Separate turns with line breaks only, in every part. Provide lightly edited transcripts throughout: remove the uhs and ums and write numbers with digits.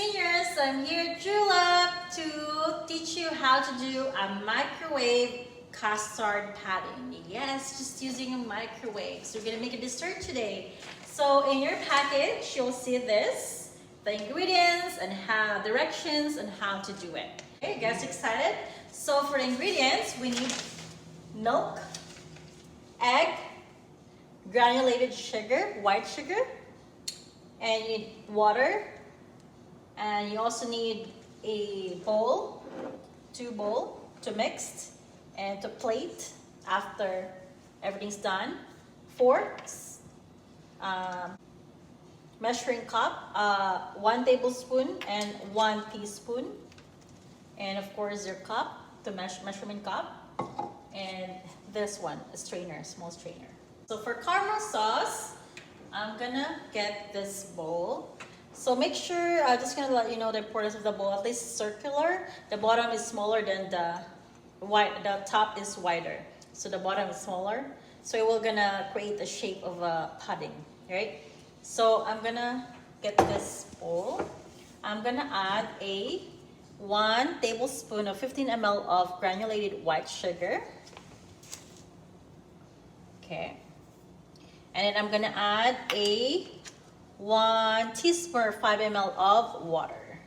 seniors, I'm here Julep to teach you how to do a microwave custard patty. Yes, just using a microwave. So we're gonna make a dessert today. So in your package, you'll see this, the ingredients and how directions and how to do it. Okay, you guys excited? So for the ingredients, we need milk, egg, granulated sugar, white sugar, and you need water, and you also need a bowl, 2 bowls to mix and to plate after everything's done, forks, measuring cup, 1 tablespoon and 1 teaspoon, and of course your cup, the measurement cup, and this one, a strainer, small strainer. So for caramel sauce, I'm gonna get this bowl. So make sure, I'm just gonna let you know the importance of the bowl, at least circular. The bottom is smaller than the top is wider. So the bottom is smaller. So we're gonna create the shape of a pudding, right? So I'm gonna get this bowl. I'm gonna add 1 tablespoon of 15 ml of granulated white sugar. Okay. And then I'm gonna add 1 teaspoon or 5 ml of water.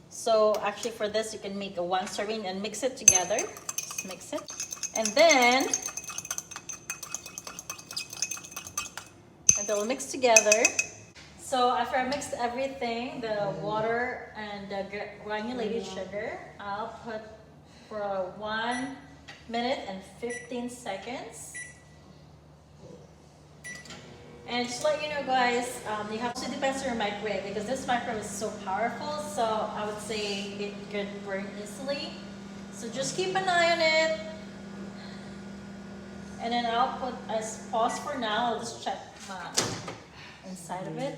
So actually for this, you can make a 1 serving and mix it together. Just mix it. And then, it'll mix together. So after I mixed everything, the water and the granulated sugar, I'll put for 1 minute and 15 seconds. And just to let you know, guys, you have to depend on your microwave because this microwave is so powerful. So I would say it could burn easily. So just keep an eye on it. And then I'll put as pause for now. I'll just check inside of it.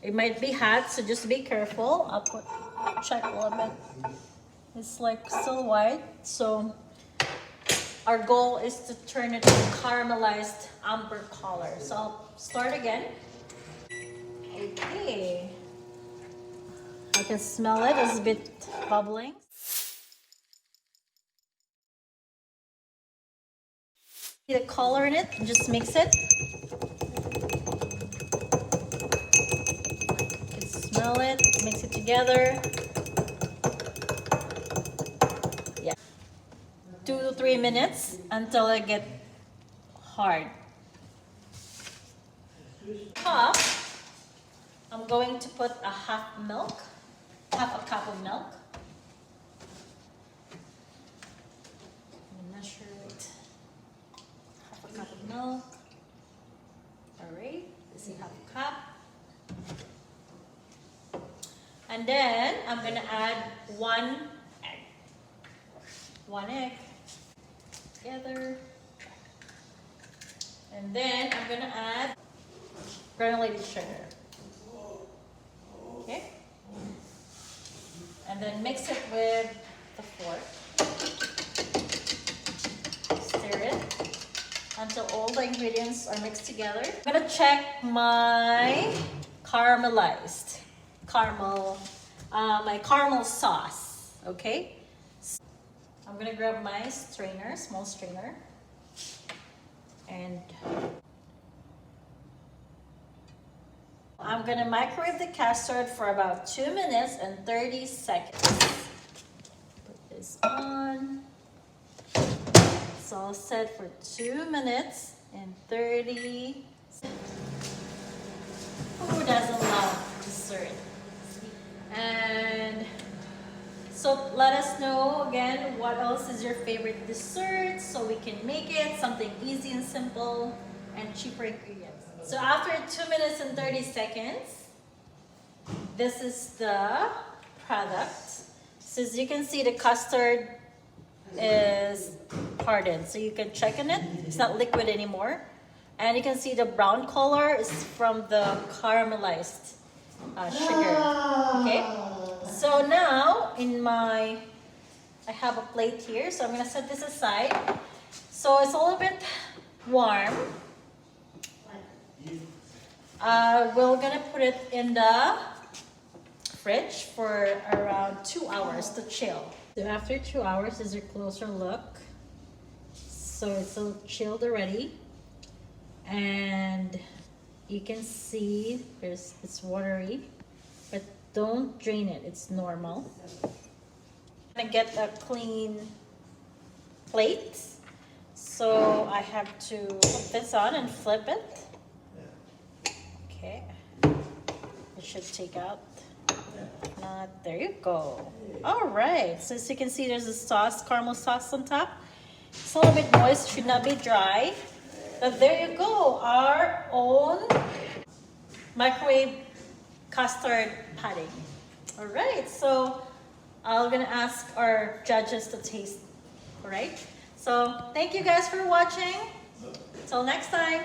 It might be hot, so just be careful. I'll check a little bit. It's like still white, so our goal is to turn it to caramelized amber color. So I'll start again. Okay. I can smell it, it's a bit bubbling. See the color in it, just mix it. You can smell it, mix it together. 2 to 3 minutes until it gets hard. Cup, I'm going to put half a cup of milk. Measure it. Half a cup of milk. Alright, this is half a cup. And then I'm gonna add 1 egg. 1 egg. Together, and then I'm gonna add granulated sugar. Okay, and then mix it with the fork. Stir it until all the ingredients are mixed together. I'm gonna check my my caramel sauce. Okay. I'm gonna grab my strainer, small strainer, and I'm gonna microwave the custard for about 2 minutes and 30 seconds. Put this on. It's all set for 2 minutes and 30 seconds. Who doesn't love dessert? And so let us know again what else is your favorite dessert so we can make it something easy and simple and cheaper ingredients. So after 2 minutes and 30 seconds, this is the product. So as you can see, the custard is hardened. So you can check on it. It's not liquid anymore. And you can see the brown color is from the caramelized sugar. Okay. So now I have a plate here, so I'm gonna set this aside. So it's a little bit warm. We're gonna put it in the fridge for around 2 hours to chill. So after 2 hours, this is a closer look. So it's all chilled already, and you can see it's watery, but don't drain it. It's normal. I'm gonna get a clean plate, so I have to put this on and flip it. Okay, it should take out. There you go. All right, so as you can see, there's a sauce, caramel sauce on top. It's a little bit moist, should not be dry. But there you go, our own microwave custard pudding. All right, so I'm gonna ask our judges to taste. All right, so thank you guys for watching. Till next time.